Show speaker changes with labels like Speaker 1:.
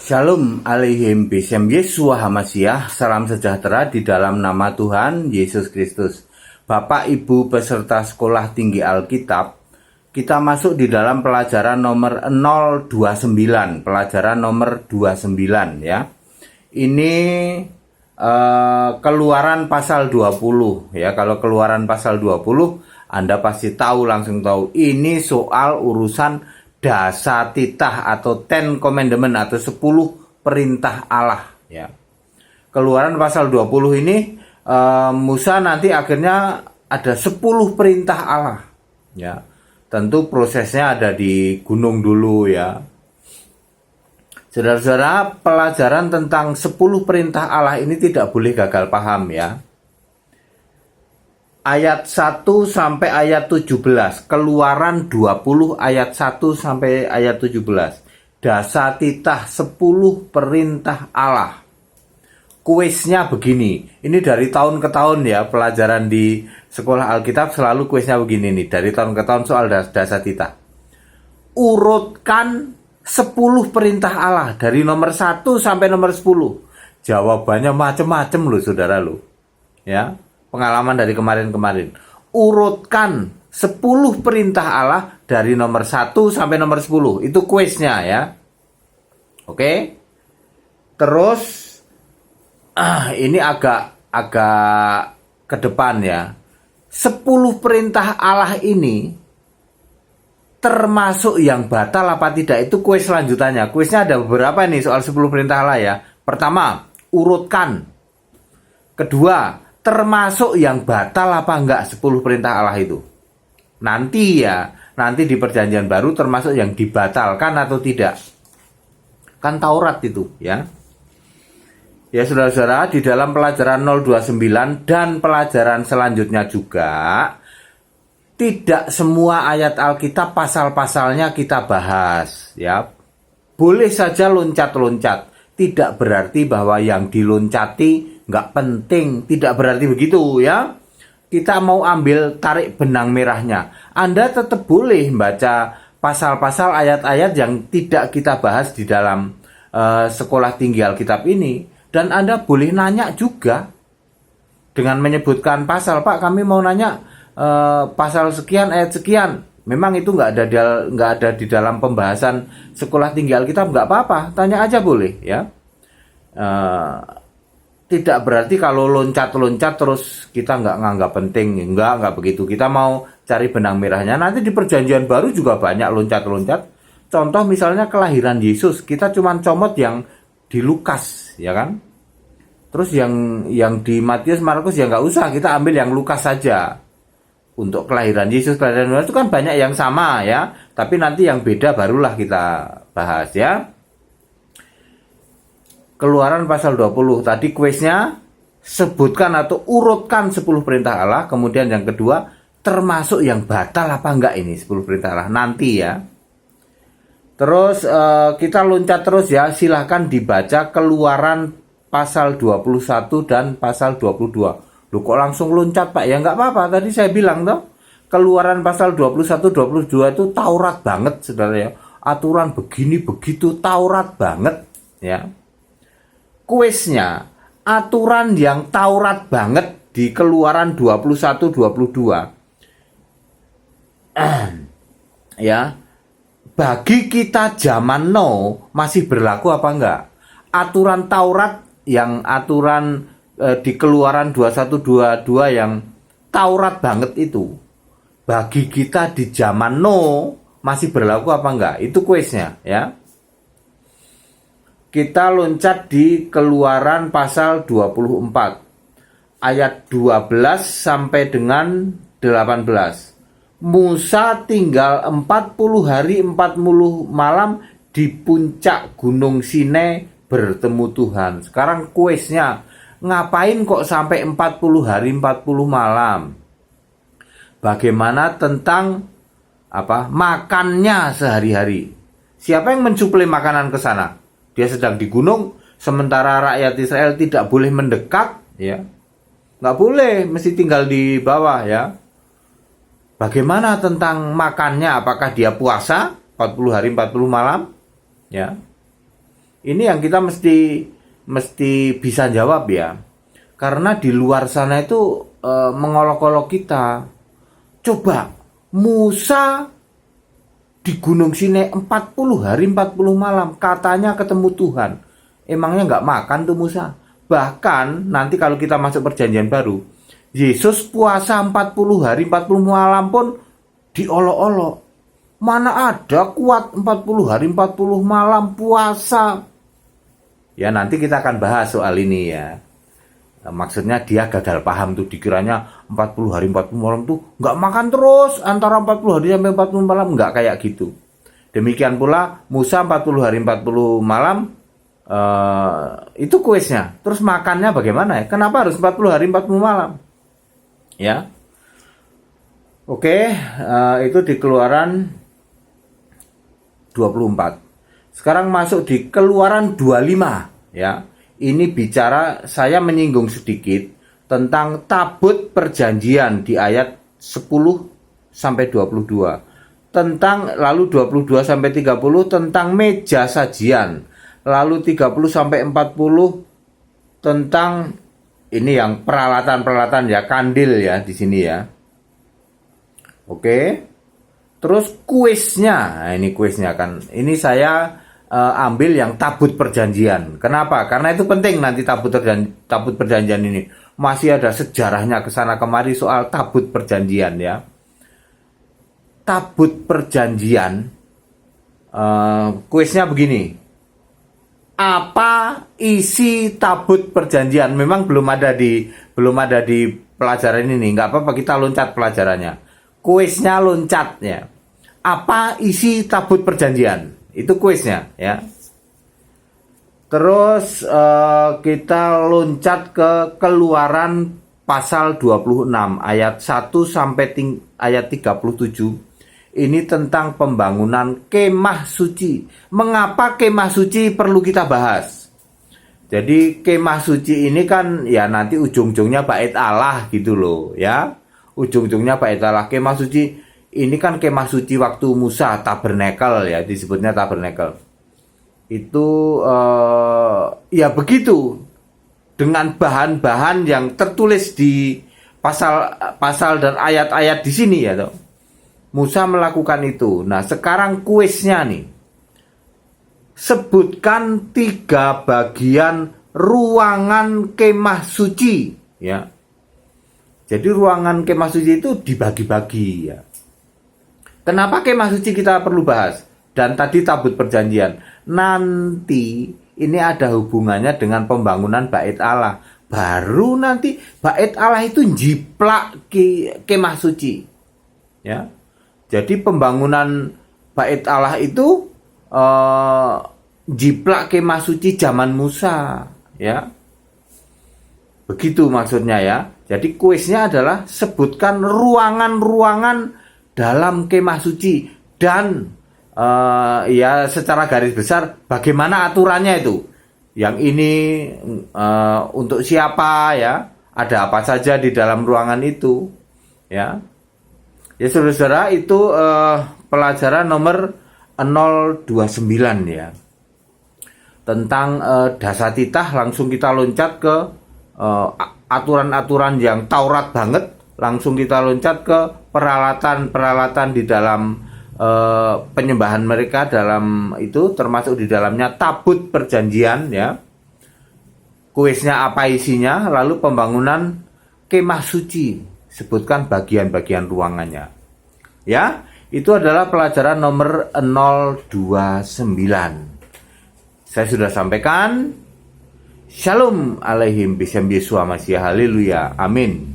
Speaker 1: Shalom alaihim bisem Yesua Hamasiah. Salam sejahtera di dalam nama Tuhan Yesus Kristus. Bapak Ibu peserta sekolah tinggi Alkitab, kita masuk di dalam pelajaran nomor 029. Pelajaran nomor 29 ya. Ini Keluaran pasal 20 ya. Kalau Keluaran pasal 20 Anda pasti tahu, langsung tahu ini soal urusan dasatitah atau 10 commandment atau 10 perintah Allah ya. Keluaran pasal 20 ini Musa nanti akhirnya ada 10 perintah Allah ya. Tentu prosesnya ada di gunung dulu ya. Saudara-saudara, pelajaran tentang 10 perintah Allah ini tidak boleh gagal paham ya. Ayat 1 sampai ayat 17. Keluaran 20 ayat 1 sampai ayat 17. Dasatitah 10 perintah Allah. Kuisnya begini. Ini dari tahun ke tahun ya. Pelajaran di sekolah Alkitab selalu kuisnya begini nih. Dari tahun ke tahun soal dasatitah. Urutkan 10 perintah Allah. Dari nomor 1 sampai nomor 10. Jawabannya macem-macem loh saudara loh. Ya. Pengalaman dari kemarin-kemarin. Urutkan 10 perintah Allah dari nomor 1 sampai nomor 10. Itu kuisnya ya. Oke. Terus ini agak ke depan ya. 10 perintah Allah ini termasuk yang batal apa tidak, itu kuis selanjutannya. Kuisnya ada beberapa nih soal 10 perintah Allah ya. Pertama, urutkan. Kedua, termasuk yang batal apa enggak 10 perintah Allah itu. Nanti di perjanjian baru termasuk yang dibatalkan atau tidak. Kan Taurat itu ya. Ya saudara-saudara, di dalam pelajaran 029 dan pelajaran selanjutnya juga, tidak semua ayat Alkitab pasal-pasalnya kita bahas ya. Boleh saja loncat-loncat. Tidak berarti bahwa yang diloncati nggak penting, tidak berarti begitu ya. Kita mau ambil tarik benang merahnya. Anda tetap boleh membaca pasal-pasal ayat-ayat yang tidak kita bahas di dalam sekolah tinggi Alkitab ini. Dan Anda boleh nanya juga dengan menyebutkan pasal. Pak, kami mau nanya pasal sekian, ayat sekian. Memang itu nggak ada di dalam pembahasan sekolah tinggi Alkitab, nggak apa-apa. Tanya aja boleh ya. Tidak berarti kalau loncat-loncat terus kita nggak nganggap penting. Enggak begitu. Kita mau cari benang merahnya. Nanti di perjanjian baru juga banyak loncat-loncat. Contoh misalnya kelahiran Yesus. Kita cuma comot yang di Lukas, ya kan? Terus yang di Matius, Markus ya nggak usah. Kita ambil yang Lukas saja. Untuk kelahiran Yesus, kelahiran Yesus itu kan banyak yang sama ya. Tapi nanti yang beda barulah kita bahas ya. Keluaran pasal 20. Tadi kuisnya sebutkan atau urutkan 10 perintah Allah. Kemudian yang kedua, termasuk yang batal apa enggak ini 10 perintah Allah. Nanti ya. Terus kita loncat terus ya. Silahkan dibaca Keluaran pasal 21 dan pasal 22. Loh kok langsung loncat Pak? Ya enggak apa-apa. Tadi saya bilang toh. Keluaran pasal 21, 22 itu Taurat banget saudara ya. Aturan begini begitu Taurat banget ya. Kuisnya, aturan yang Taurat banget di Keluaran 21, 22. Ya, bagi kita zaman now masih berlaku apa enggak? Aturan Taurat yang aturan di Keluaran 21, 22 yang Taurat banget itu, bagi kita di zaman now masih berlaku apa enggak? Itu kuisnya ya. Kita loncat di Keluaran pasal 24 ayat 12 sampai dengan 18. Musa tinggal 40 hari 40 malam di puncak Gunung Sinai bertemu Tuhan. Sekarang kuisnya, ngapain kok sampai 40 hari 40 malam? Bagaimana tentang makannya sehari-hari? Siapa yang mensuplai makanan ke sana? Dia sedang di gunung, sementara rakyat Israel tidak boleh mendekat, ya. Nggak boleh, mesti tinggal di bawah, ya. Bagaimana tentang makannya? Apakah dia puasa 40 hari 40 malam? Ya. Ini yang kita mesti bisa jawab ya. Karena di luar sana itu mengolok-olok kita. Coba Musa di Gunung Sinai 40 hari 40 malam katanya ketemu Tuhan. Emangnya nggak makan tuh Musa? Bahkan nanti kalau kita masuk perjanjian baru, Yesus puasa 40 hari 40 malam pun diolok-olok. Mana ada kuat 40 hari 40 malam puasa. Ya nanti kita akan bahas soal ini ya. Maksudnya dia gagal paham tuh, dikiranya 40 hari 40 malam tuh nggak makan terus antara 40 hari sampai 40 malam, nggak kayak gitu. Demikian pula Musa 40 hari 40 malam itu kuisnya. Terus makannya bagaimana ya? Kenapa harus 40 hari 40 malam? Ya. Oke, itu di Keluaran 24. Sekarang masuk di Keluaran 25 ya. Ini bicara, saya menyinggung sedikit tentang tabut perjanjian di ayat 10 sampai 22. Tentang lalu 22 sampai 30 tentang meja sajian. Lalu 30 sampai 40 tentang ini yang peralatan-peralatan ya, kandil ya di sini ya. Oke. Terus kuisnya. Nah, ini kuisnya kan. Ini saya ambil yang tabut perjanjian. Kenapa? Karena itu penting nanti tabut perjanjian ini. Masih ada sejarahnya ke sana kemari soal tabut perjanjian ya. Tabut perjanjian kuisnya begini. Apa isi tabut perjanjian? Memang belum ada di pelajaran ini. Nggak apa-apa, kita loncat pelajarannya. Kuisnya loncat ya. Apa isi tabut perjanjian? Itu kuisnya ya. Terus kita loncat ke Keluaran pasal 26 ayat 1 sampai ayat 37. Ini tentang pembangunan kemah suci. Mengapa kemah suci perlu kita bahas? Jadi kemah suci ini kan ya nanti ujung-ujungnya bait Allah gitu loh ya. Ujung-ujungnya bait Allah. Kemah suci ini kan kemah suci waktu Musa, tabernakel ya, disebutnya tabernakel. Itu ya begitu, dengan bahan-bahan yang tertulis di pasal dan ayat-ayat di sini ya toh. Musa melakukan itu. Nah sekarang kuisnya nih, sebutkan 3 bagian ruangan kemah suci ya. Jadi ruangan kemah suci itu dibagi-bagi ya. Kenapa kemah suci kita perlu bahas? Dan tadi tabut perjanjian. Nanti ini ada hubungannya dengan pembangunan bait Allah. Baru nanti bait Allah itu jiplak kemah suci. Ya. Jadi pembangunan bait Allah itu jiplak kemah suci zaman Musa. Ya. Begitu maksudnya ya. Jadi kuisnya adalah sebutkan ruangan-ruangan dalam kemah suci dan ya secara garis besar bagaimana aturannya itu. Yang ini untuk siapa ya? Ada apa saja di dalam ruangan itu ya. Ya saudara-saudara itu pelajaran nomor 029 ya. Tentang dasatitah, langsung kita loncat ke aturan-aturan yang Taurat banget. Langsung kita loncat ke peralatan-peralatan di dalam penyembahan mereka, dalam itu termasuk di dalamnya tabut perjanjian ya. Kuisnya apa isinya, lalu pembangunan kemah suci, sebutkan bagian-bagian ruangannya. Ya, itu adalah pelajaran nomor 029. Saya sudah sampaikan. Shalom alaihim bisem Yesua Masih, haleluya, amin.